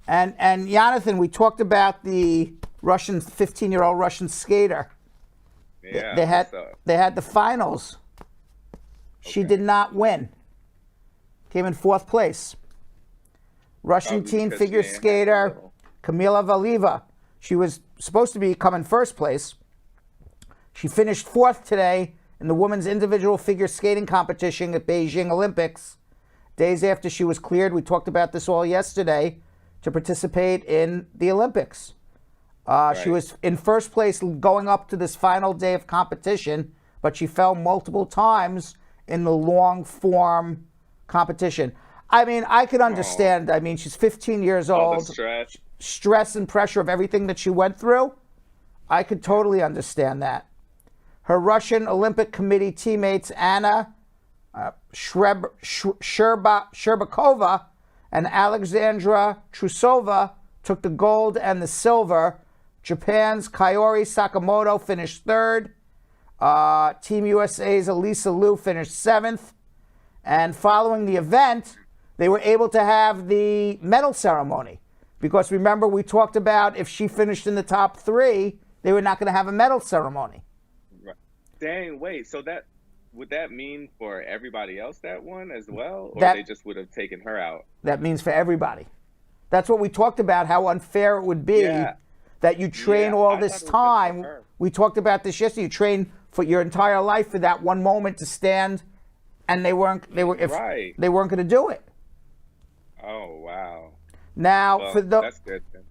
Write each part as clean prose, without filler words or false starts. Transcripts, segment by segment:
And Jonathan, we talked about the 15-year-old Russian skater. Yeah, they had the finals. She did not win. Came in 4th place. Russian teen figure skater Kamila Valieva. She was supposed to come in 1st place. She finished 4th today in the women's individual figure skating competition at Beijing Olympics. Days after she was cleared, we talked about this all yesterday, to participate in the Olympics. She was in 1st place going up to this final day of competition, but she fell multiple times in the long form competition. I mean, I could understand. I mean, she's 15 years old. The stress and pressure of everything that she went through. I could totally understand that. Her Russian Olympic Committee teammates Anna Shcherbakova and Alexandra Trusova took the gold and the silver. Japan's Kaori Sakamoto finished 3rd. Team USA's Alysa finished 7th. And following the event, they were able to have the medal ceremony. Because remember, we talked about if she finished in the top 3, they were not going to have a medal ceremony. Right. Dang, wait, so would that mean for everybody else that won as well? Or they just would have taken her out? That means for everybody. That's what we talked about, how unfair it would be that you train all this time. We talked about this yesterday. You train for your entire life for that one moment to stand, and they weren't going to do it. Oh, wow. Now, that's good then.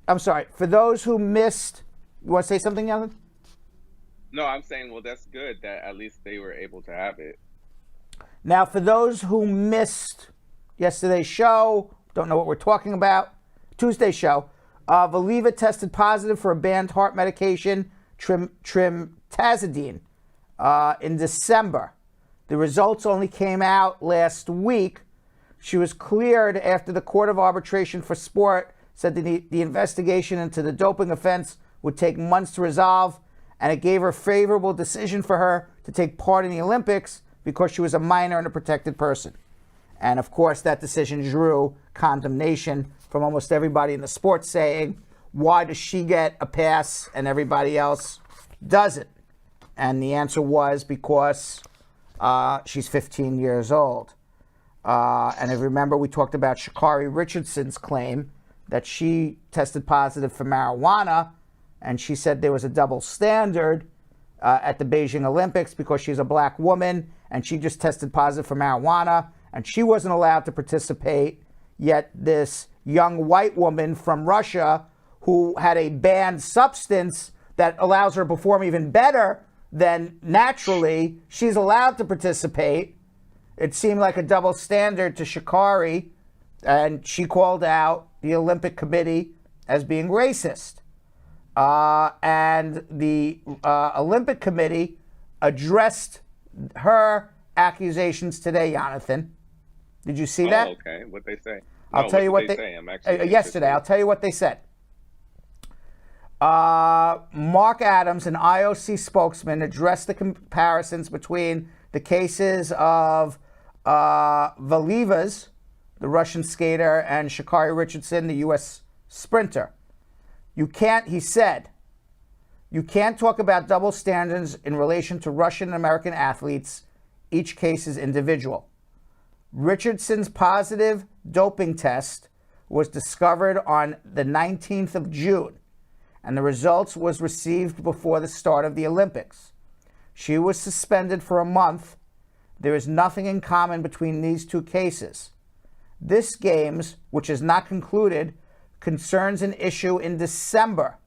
I'm sorry. For those who missed, you want to say something, Jonathan? No, I'm saying, well, that's good that at least they were able to have it. Now, for those who missed yesterday's show, don't know what we're talking about, Tuesday's show, Valieva tested positive for a banned heart medication, trimtazidine, in December. The results only came out last week. She was cleared after the Court of Arbitration for Sport said that the investigation into the doping offense would take months to resolve, and it gave her a favorable decision for her to take part in the Olympics because she was a minor and a protected person. And of course, that decision drew condemnation from almost everybody in the sport, saying, why does she get a pass and everybody else doesn't? And the answer was because she's 15 years old. And if you remember, we talked about Shikari Richardson's claim that she tested positive for marijuana, and she said there was a double standard at the Beijing Olympics because she's a black woman, and she just tested positive for marijuana, and she wasn't allowed to participate, yet this young white woman from Russia who had a banned substance that allows her to perform even better than naturally, she's allowed to participate. It seemed like a double standard to Shikari, and she called out the Olympic Committee as being racist. And the Olympic Committee addressed her accusations today, Jonathan. Did you see that? Okay. What'd they say? I'll tell you what they say. I'm actually yesterday. I'll tell you what they said. Mark Adams, an IOC spokesman, addressed the comparisons between the cases of Valieva's, the Russian skater, and Shikari Richardson, the U.S. sprinter. He said, you can't talk about double standards in relation to Russian and American athletes. Each case is individual. Richardson's positive doping test was discovered on the 19th of June, and the results was received before the start of the Olympics. She was suspended for a month. There is nothing in common between these two cases. This Games, which is not concluded, concerns an issue in December.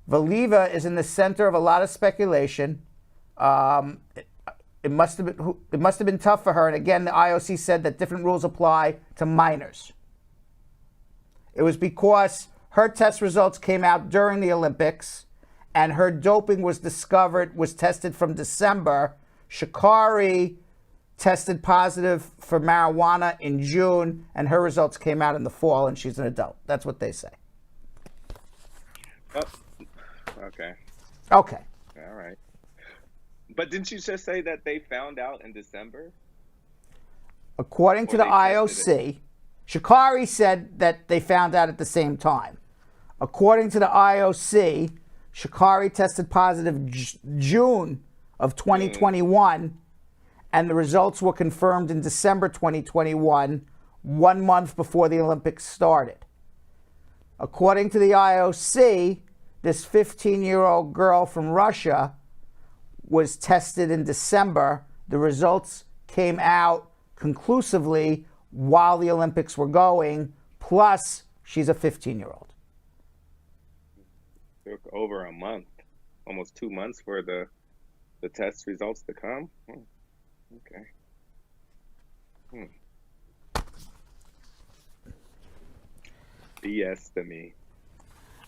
Valieva is in the center of a lot of speculation. It must have been tough for her. And again, the IOC said that different rules apply to minors. It was because her test results came out during the Olympics, and her doping was tested from December. Shikari tested positive for marijuana in June, and her results came out in the fall, and she's an adult. That's what they say. Oh, okay. Okay. All right. But didn't you just say that they found out in December? According to the IOC, Shikari said that they found out at the same time. According to the IOC, Shikari tested positive June of 2021, and the results were confirmed in December 2021, 1 month before the Olympics started. According to the IOC, this 15-year-old girl from Russia was tested in December. The results came out conclusively while the Olympics were going, plus she's a 15-year-old. Took over a month, almost 2 months for the test results to come. Okay. BS to me.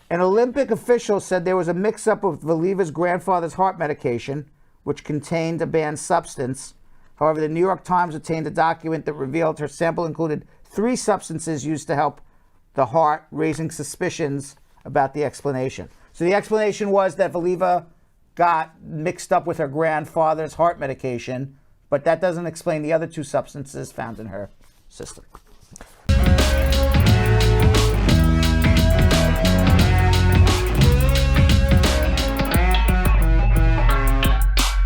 An Olympic official said there was a mix-up with Valieva's grandfather's heart medication, which contained a banned substance. However, the New York Times obtained a document that revealed her sample included 3 substances used to help the heart, raising suspicions about the explanation. So the explanation was that Valieva got mixed up with her grandfather's heart medication, but that doesn't explain the other 2 substances found in her system.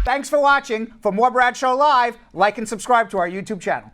Thanks for watching. For more Bradshaw Live, like and subscribe to our YouTube channel.